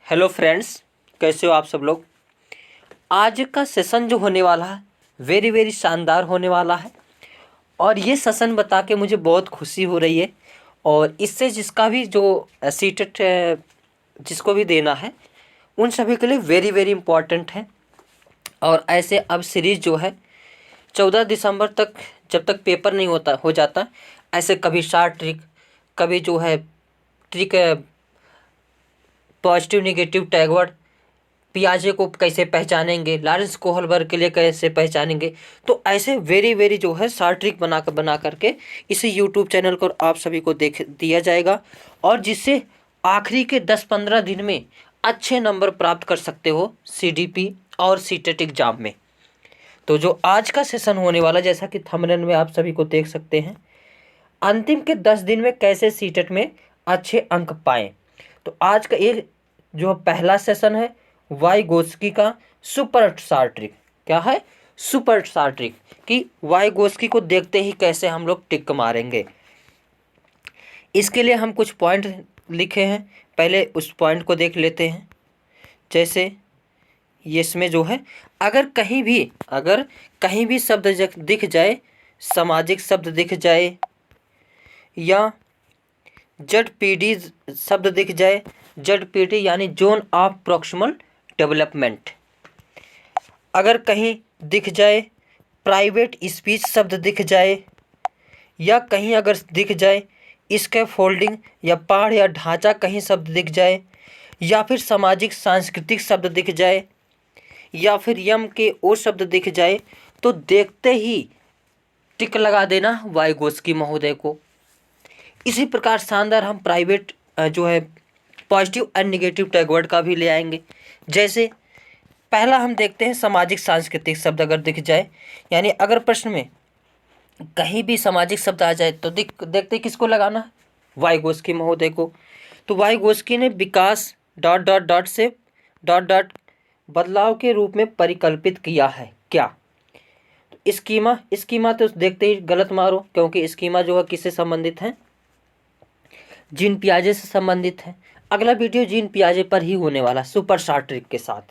Hello friends, कैसे हो आप सब लोग। आज का सेशन जो होने वाला है वेरी वेरी शानदार होने वाला है। और ये सेशन बता के मुझे बहुत खुशी हो रही है। और इससे जिसका भी जो सीटेट जिसको भी देना है उन सभी के लिए वेरी वेरी इम्पोर्टेंट है। और ऐसे अब सीरीज़ जो है 14 दिसंबर तक, जब तक पेपर नहीं हो जाता, ऐसे कभी शार्ट ट्रिक, कभी जो है ट्रिक, पॉजिटिव निगेटिव टैगवर्ड, पियाजे को कैसे पहचानेंगे, लॉरेंस कोहलबर्ग के लिए कैसे पहचानेंगे। तो ऐसे वेरी वेरी जो है शार्ट ट्रिक बना करके इसी यूट्यूब चैनल को आप सभी को देख दिया जाएगा। और जिससे आखिरी के 10-15 दिन में अच्छे नंबर प्राप्त कर सकते हो सीडीपी और सीटेट एग्जाम में। तो जो आज का सेशन होने वाला, जैसा कि थंबनेल में आप सभी को देख सकते हैं, अंतिम के 10 दिन में कैसे सीटेट में अच्छे अंक पाएं। तो आज का ये जो पहला सेशन है वाइगोस्की का सुपर शार्ट ट्रिक। क्या है? सुपर शार्ट ट्रिक कि वाइगोस्की को देखते ही कैसे हम लोग टिक मारेंगे। इसके लिए हम कुछ पॉइंट लिखे हैं, पहले उस पॉइंट को देख लेते हैं। जैसे ये इसमें जो है, अगर कहीं भी शब्द दिख जाए, सामाजिक शब्द दिख जाए या जेड पी शब्द दिख जाए, जेड पी यानी जोन ऑफ प्रॉक्सिमल डेवलपमेंट, अगर कहीं दिख जाए, प्राइवेट स्पीच शब्द दिख जाए, या कहीं अगर दिख जाए स्कैफोल्डिंग या पाढ़ या ढांचा कहीं शब्द दिख जाए, या फिर सामाजिक सांस्कृतिक शब्द दिख जाए, या फिर यम के ओ शब्द दिख जाए, तो देखते ही टिक लगा देना वाइगोस्की महोदय को। इसी प्रकार शानदार हम प्राइवेट जो है पॉजिटिव एंड निगेटिव टैगवर्ड का भी ले आएंगे। जैसे पहला हम देखते हैं सामाजिक सांस्कृतिक शब्द अगर दिख जाए, यानी अगर प्रश्न में कहीं भी सामाजिक शब्द आ जाए तो देखते किसको लगाना है? वाइगोस्की महोदय को। तो वाइगोस्की ने विकास डॉट डॉट डॉट से डॉट डॉट बदलाव के रूप में परिकल्पित किया है। क्या? स्कीमा तो देखते ही गलत मारो, क्योंकि स्कीमा जो है किससे संबंधित है? जीन पियाजे से संबंधित है। अगला वीडियो जीन पियाजे पर ही होने वाला सुपर शार्ट ट्रिक के साथ।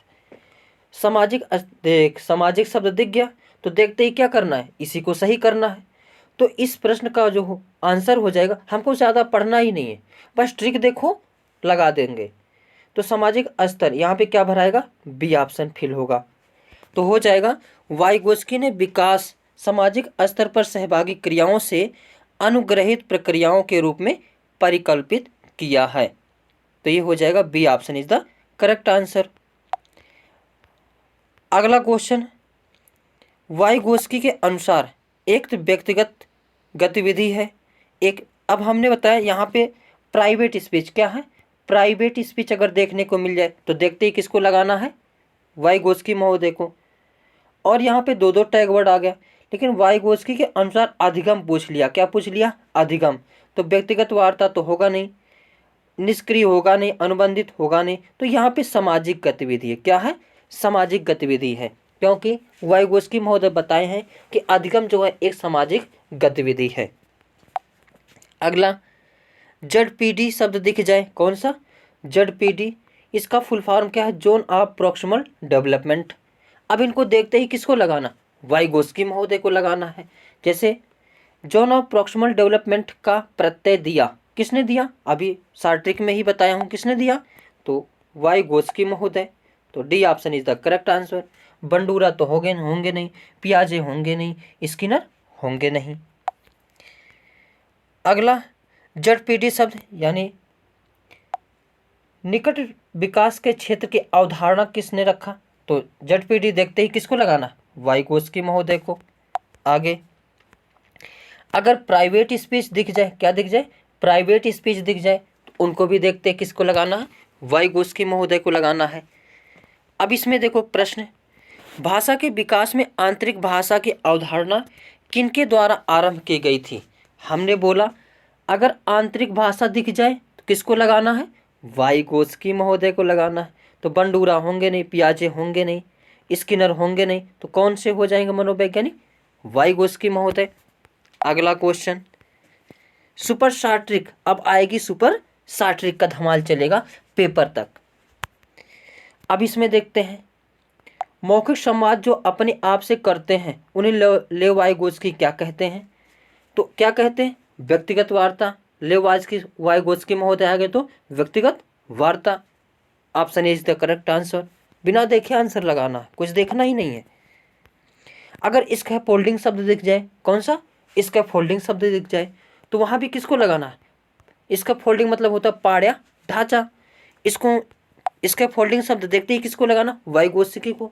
सामाजिक शब्द दिख गया तो देखते ही क्या करना है? इसी को सही करना है। तो इस प्रश्न का जो आंसर हो जाएगा, हमको ज़्यादा पढ़ना ही नहीं है, बस ट्रिक देखो लगा देंगे। तो सामाजिक स्तर यहाँ पे क्या भराएगा? बी ऑप्शन फिल होगा। तो हो जाएगा वाइगोस्की ने विकास सामाजिक स्तर पर सहभागी क्रियाओं से अनुग्रहित प्रक्रियाओं के रूप में परिकल्पित किया है। तो ये हो जाएगा B option is the correct answer. अगला क्वेश्चन, वाइगोस्की के अनुसार एक तो व्यक्तिगत गतिविधि है, एक अब हमने बताया यहाँ पे प्राइवेट स्पीच। क्या है? प्राइवेट स्पीच अगर देखने को मिल जाए तो देखते ही किसको लगाना है? वाइगोस्की महोदय को। और यहाँ पे दो टैग वर्ड आ गया, लेकिन वाइगोस्की के अनुसार अधिगम पूछ लिया। क्या पूछ लिया? अधिगम। तो व्यक्तिगत वार्ता तो होगा नहीं, निष्क्रिय होगा नहीं, अनुबंधित होगा नहीं, तो यहाँ पे सामाजिक गतिविधि है। क्या है? सामाजिक गतिविधि है, क्योंकि वाइगोस्की महोदय बताए हैं कि अधिगम जो है एक सामाजिक गतिविधि है। अगला, जेडपीडी शब्द दिख जाए, कौन सा? जेडपीडी, इसका फुल फॉर्म क्या है? Zone of proximal development. अब इनको देखते ही किसको लगाना? वाइगोस्की महोदय को लगाना है। जैसे जोन ऑफ प्रॉक्सिमल डेवलपमेंट का प्रत्यय दिया, किसने दिया? अभी शार्ट ट्रिक में ही बताया हूँ किसने दिया, तो वाइगोस्की महोदय। तो D option is the correct answer. Bandura तो होंगे नहीं, पियाजे होंगे नहीं, स्किनर होंगे नहीं। अगला, जेडपीडी शब्द यानी निकट विकास के क्षेत्र की अवधारणा किसने रखा? तो जेडपीडी देखते ही किसको लगाना? वाइगोस्की महोदय को। आगे, अगर प्राइवेट स्पीच दिख जाए, क्या दिख जाए? प्राइवेट स्पीच दिख जाए, तो उनको भी देखते हैं किसको लगाना है? वाइगोस्की महोदय को लगाना है। अब इसमें देखो प्रश्न, भाषा के विकास में आंतरिक भाषा की अवधारणा किनके द्वारा आरंभ की गई थी? हमने बोला अगर आंतरिक भाषा दिख जाए तो किसको लगाना है? वाइगोस्की महोदय को लगाना है। तो बंडूरा होंगे नहीं, पियाजे होंगे नहीं, स्किनर होंगे नहीं, तो कौन से हो जाएंगे मनोवैज्ञानिक? वाइगोस्की महोदय। अगला क्वेश्चन, सुपर शार्ट ट्रिक। अब आएगी सुपर शार्ट ट्रिक का धमाल चलेगा पेपर तक। अब इसमें देखते हैं मौखिक संवाद जो अपने आप से करते हैं उन्हें लेव वाइगोत्स्की क्या कहते हैं? तो क्या कहते हैं? व्यक्तिगत वार्ता। लेव वाइगोत्स्की महोदय आ गए तो व्यक्तिगत वार्ता। Option A is the correct answer. बिना देखे आंसर लगाना, कुछ देखना ही नहीं है। अगर स्कैफोल्डिंग शब्द दिख जाए, कौन सा? स्कैफोल्डिंग शब्द दिख जाए तो वहां भी किसको लगाना है? स्कैफोल्डिंग मतलब होता है पाड़, ढांचा। इसको स्कैफोल्डिंग शब्द देखते ही किसको लगाना? वाइगोत्स्की को।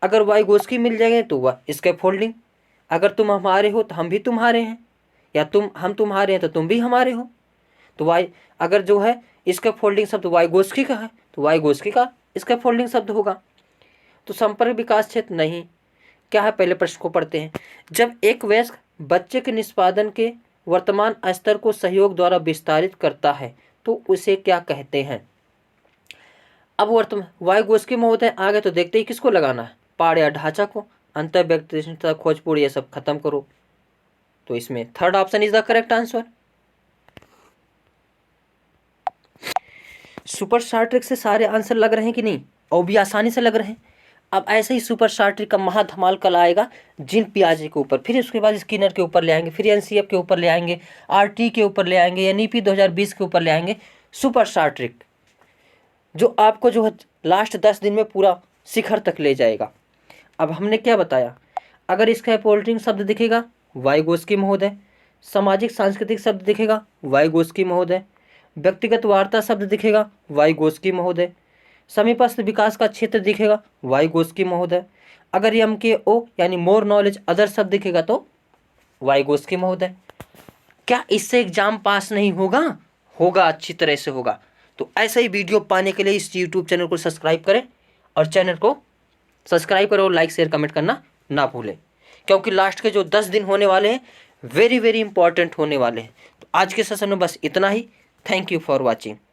अगर वाइगोत्स्की मिल जाएंगे तो वह स्कैफोल्डिंग। अगर तुम हमारे हो तो हम भी तुम्हारे हैं, या हम तुम्हारे हैं तो तुम भी हमारे हो। तो अगर जो है स्कैफोल्डिंग शब्द वाइगोत्स्की का है तो वाइगोत्स्की का स्कैफोल्डिंग शब्द होगा। तो संपर्क विकास क्षेत्र नहीं। क्या है, पहले प्रश्न को पढ़ते हैं। जब एक वयस्क बच्चे के निष्पादन के वर्तमान स्तर को सहयोग द्वारा विस्तारित करता है तो उसे क्या कहते हैं? अब वाइगोत्स्की महोदय आ गए तो देखते ही किसको लगाना है? पाड़ या ढांचा को। अंतर व्यक्तिनिष्ठता, खोजपूर्ण, ये सब खत्म करो। तो इसमें third option is the correct answer. Super star trick से सारे आंसर लग रहे हैं कि नहीं? और भी आसानी से लग रहे हैं। अब ऐसे ही सुपर स्टार ट्रिक का महाधमाल कल आएगा जीन पियाजे के ऊपर, फिर उसके बाद स्किनर के ऊपर ले आएंगे, फिर एनसीएफ के ऊपर ले आएंगे, आरटी के ऊपर ले आएंगे, एनईपी 2020 के ऊपर ले आएंगे। सुपर स्टार ट्रिक जो आपको जो है लास्ट 10 दिन में पूरा शिखर तक ले जाएगा। अब हमने क्या बताया? अगर स्कैफोल्डिंग शब्द दिखेगा वाइगोत्स्की महोदय, सामाजिक सांस्कृतिक शब्द दिखेगा वाइगोत्स्की महोदय, व्यक्तिगत वार्ता शब्द दिखेगा वाइगोत्स्की महोदय, समीपस्थ विकास का क्षेत्र दिखेगा वाइगोत्स्की महोदय, अगर MKO यानी मोर नॉलेज अदर शब्द दिखेगा तो वाइगोत्स्की महोदय। क्या इससे एग्जाम पास नहीं होगा? होगा, अच्छी तरह से होगा। तो ऐसा ही वीडियो पाने के लिए इस यूट्यूब चैनल को सब्सक्राइब करें, और चैनल को सब्सक्राइब करो, लाइक शेयर कमेंट करना ना भूलें, क्योंकि लास्ट के जो 10 दिन होने वाले हैं वेरी वेरी इंपॉर्टेंट होने वाले हैं। तो आज के सेशन में बस इतना ही। Thank you for watching.